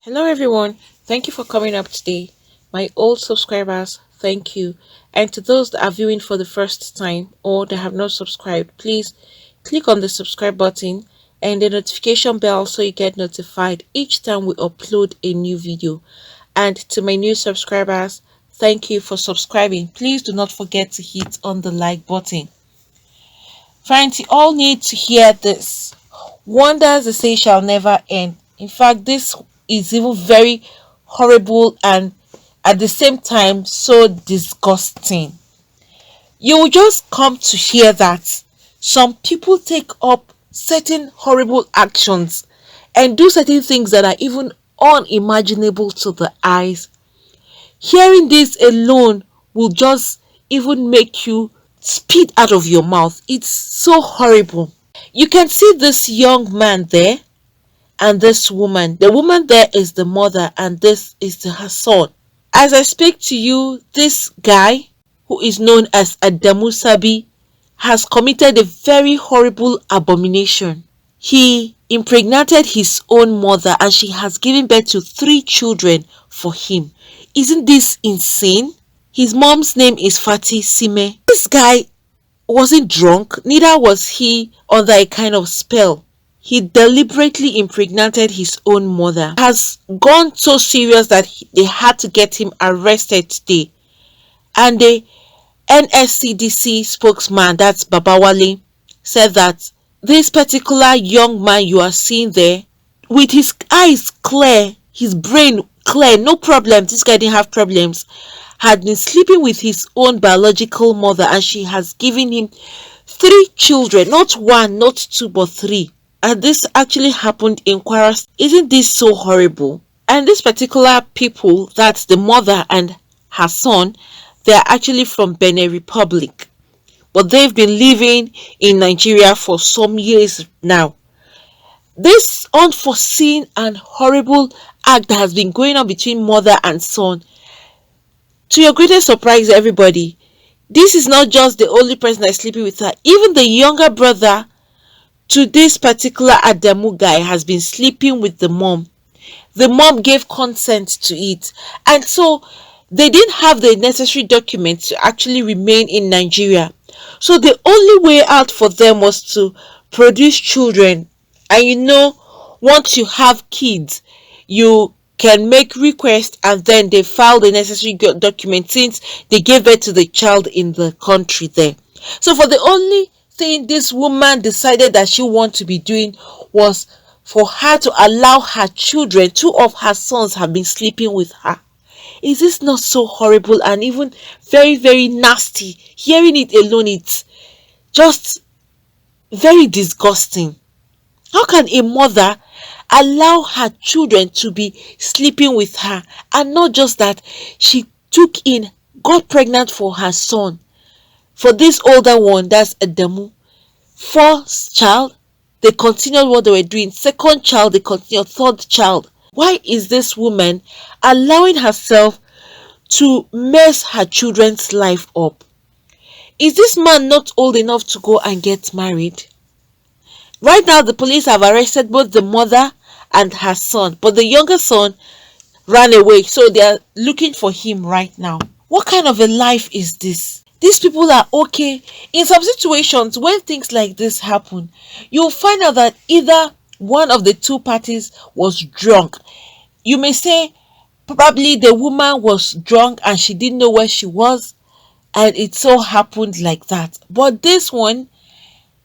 Hello everyone, thank you for coming up today. My old subscribers, thank you. And to those that are viewing for the first time or that have not subscribed, please click on the subscribe button and the notification bell so you get notified each time we upload a new video. And to my new subscribers, thank you for subscribing. Please do not forget to hit on the like button. Friends, you all need to hear this. Wonders they say shall never end. In fact, this is even very horrible and at the same time so disgusting. You will just come to hear that some people take up certain horrible actions and do certain things that are even unimaginable to the eyes. Hearing this alone will just even make you spit out of your mouth. It's so horrible. You can see this young man there and this woman. The woman there is the mother and this is her son. As I speak to you, this guy who is known as Adamu Sabi has committed a very horrible abomination. He impregnated his own mother and she has given birth to 3 children for him. Isn't this insane? His mom's name is Fati Sime. This guy wasn't drunk, neither was he under a kind of spell. He deliberately impregnated his own mother. It has gone so serious that they had to get him arrested today. And the NSCDC spokesman, that's Babawale, said that this particular young man you are seeing there, with his eyes clear, his brain clear, no problem, this guy didn't have problems, had been sleeping with his own biological mother and she has given him 3 children, not 1, not 2, but 3. And this actually happened in Kwara. Isn't this so horrible? And this particular people, that's the mother and her son, they are actually from Benin Republic. But they've been living in Nigeria for some years now. This unforeseen and horrible act that has been going on between mother and son, to your greatest surprise, everybody, this is not just the only person that is sleeping with her. Even the younger brother to this particular Adamu guy has been sleeping with the mom. The mom gave consent to it. And so they didn't have the necessary documents to actually remain in Nigeria. So the only way out for them was to produce children. And you know, once you have kids, you can make requests and then they file the necessary documents since they gave birth to the child in the country there. So for the only thing this woman decided that she wanted to be doing was for her to allow her children, 2 of her sons have been sleeping with her. Is this not so horrible and even very, very nasty? Hearing it alone, it's just very disgusting. How can a mother allow her children to be sleeping with her? And not just that, she got pregnant for her son. For this older one, that's Adamu. 1st child, they continued what they were doing. 2nd child, they continued. 3rd child. Why is this woman allowing herself to mess her children's life up? Is this man not old enough to go and get married? Right now, the police have arrested both the mother and her son, but the younger son ran away, so they are looking for him right now. What kind of a life is this? These people are okay. In some situations, when things like this happen, you'll find out that either one of the 2 parties was drunk. You may say probably the woman was drunk and she didn't know where she was, and it so happened like that. But this one,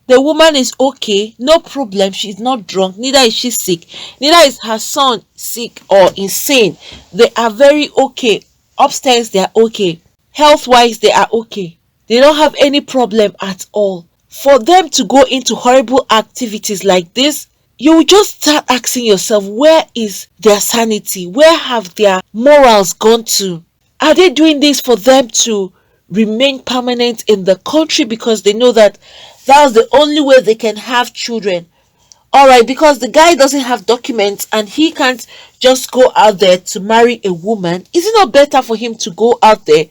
the woman is okay, no problem, she's not drunk, neither is she sick, neither is her son sick or insane. They are very okay. Upstairs, they are okay. Health-wise, they are okay. They don't have any problem at all. For them to go into horrible activities like this, you will just start asking yourself, where is their sanity? Where have their morals gone to? Are they doing this for them to remain permanent in the country because they know that that's the only way they can have children? Alright, because the guy doesn't have documents and he can't just go out there to marry a woman, is it not better for him to go out there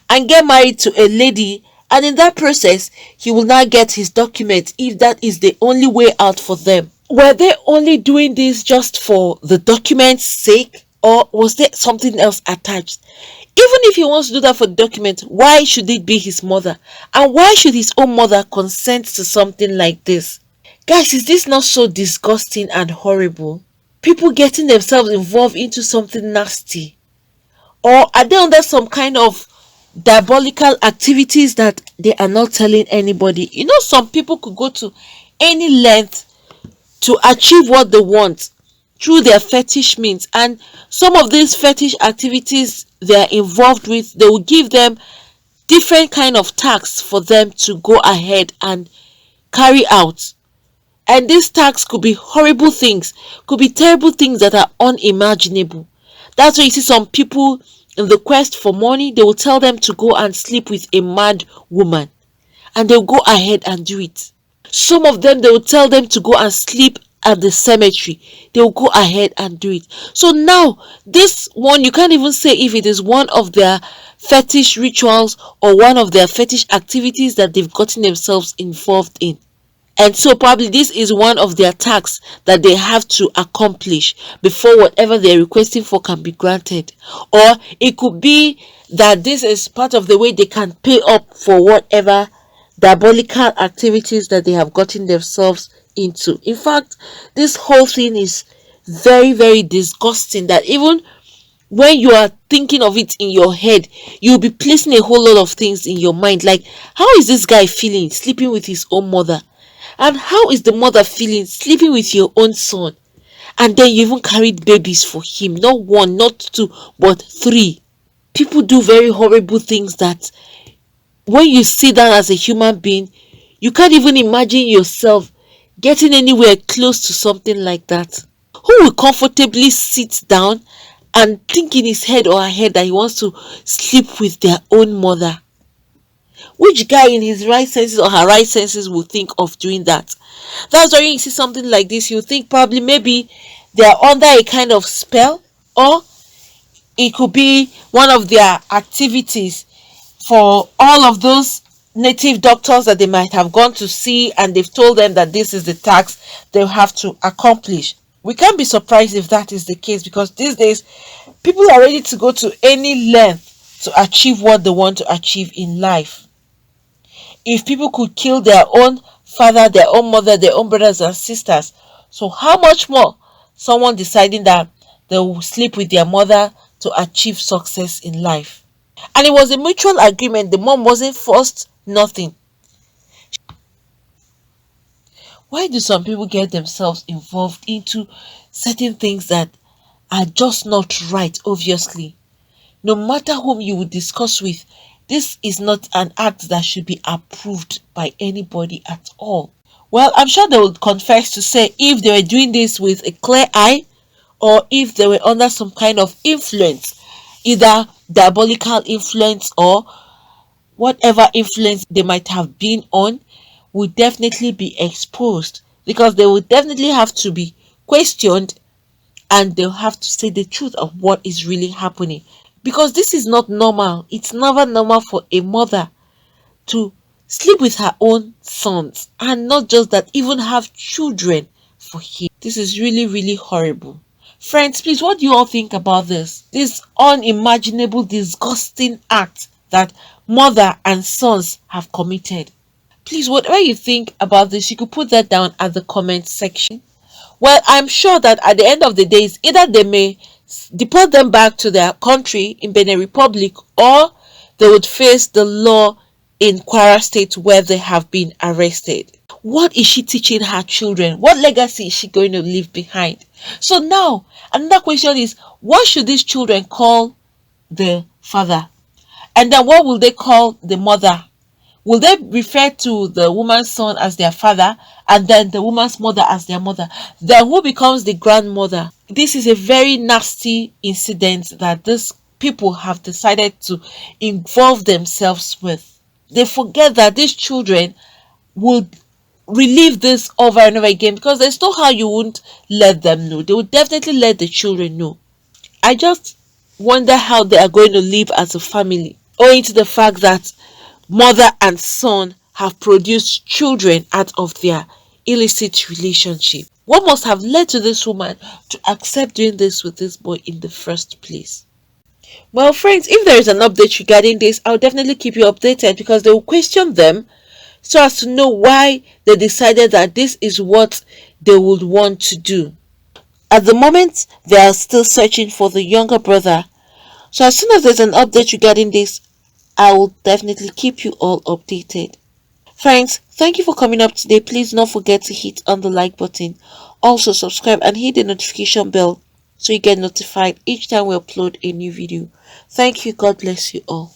and get married to a lady, and in that process he will now get his documents if that is the only way out for them? Were they only doing this just for the document's sake, or was there something else attached? Even if he wants to do that for the document, why should it be his mother? And why should his own mother consent to something like this? Guys, is this not so disgusting and horrible? People getting themselves involved into something nasty. Or are they under some kind of diabolical activities that they are not telling anybody? You know, some people could go to any length to achieve what they want through their fetish means, and some of these fetish activities they are involved with, they will give them different kind of tasks for them to go ahead and carry out. And these tasks could be horrible things, could be terrible things that are unimaginable. That's why you see some people, in the quest for money, they will tell them to go and sleep with a mad woman, and they'll go ahead and do it. Some of them, they will tell them to go and sleep at the cemetery. They will go ahead and do it. So now, this one, you can't even say if it is one of their fetish rituals or one of their fetish activities that they've gotten themselves involved in. And so probably this is one of their tasks that they have to accomplish before whatever they're requesting for can be granted. Or it could be that this is part of the way they can pay up for whatever diabolical activities that they have gotten themselves into. In fact, this whole thing is very, very disgusting, that even when you are thinking of it in your head, you'll be placing a whole lot of things in your mind, like, how is this guy feeling sleeping with his own mother? And how is the mother feeling sleeping with your own son? And then you even carried babies for him, not one, not two, but three. People do very horrible things that when you see that as a human being, you can't even imagine yourself getting anywhere close to something like that. Who will comfortably sit down and think in his head or her head that he wants to sleep with their own mother? Which guy in his right senses or her right senses will think of doing that? That's why you see something like this, you think probably maybe they are under a kind of spell, or it could be one of their activities for all of those native doctors that they might have gone to see, and they've told them that this is the task they'll have to accomplish. We can't be surprised if that is the case, because these days people are ready to go to any length to achieve what they want to achieve in life. If people could kill their own father, their own mother, their own brothers and sisters, so how much more someone deciding that they will sleep with their mother to achieve success in life? And it was a mutual agreement. The mom wasn't forced, nothing. Why do some people get themselves involved into certain things that are just not right? Obviously, no matter whom you would discuss with, this is not an act that should be approved by anybody at all. Well, I'm sure they would confess to say if they were doing this with a clear eye, or if they were under some kind of influence, either diabolical influence or whatever influence they might have been on, would definitely be exposed, because they would definitely have to be questioned, and they'll have to say the truth of what is really happening, because this is not normal. It's never normal for a mother to sleep with her own sons, and not just that, even have children for him. This is really, really horrible. Friends, please, what do you all think about this unimaginable, disgusting act that mother and sons have committed? Please, whatever you think about this, you could put that down at the comment section. Well, I'm sure that at the end of the day, it's either they may deport them back to their country in Benin Republic, or they would face the law in Kwara State where they have been arrested. What is she teaching her children? What legacy is she going to leave behind? So now, another question is, what should these children call the father? And then what will they call the mother? Will they refer to the woman's son as their father, and then the woman's mother as their mother? Then who becomes the grandmother? This is a very nasty incident that these people have decided to involve themselves with. They forget that these children would relive this over and over again, because there's no how you wouldn't let them know. They would definitely let the children know. I just wonder how they are going to live as a family, owing to the fact that mother and son have produced children out of their illicit relationship. What must have led to this woman to accept doing this with this boy in the first place? Well, friends, if there is an update regarding this, I'll definitely keep you updated because they will question them so as to know why they decided that this is what they would want to do. At the moment, they are still searching for the younger brother. So as soon as there's an update regarding this, I will definitely keep you all updated. Friends, thank you for coming up today. Please don't forget to hit on the like button. Also subscribe and hit the notification bell so you get notified each time we upload a new video. Thank you. God bless you all.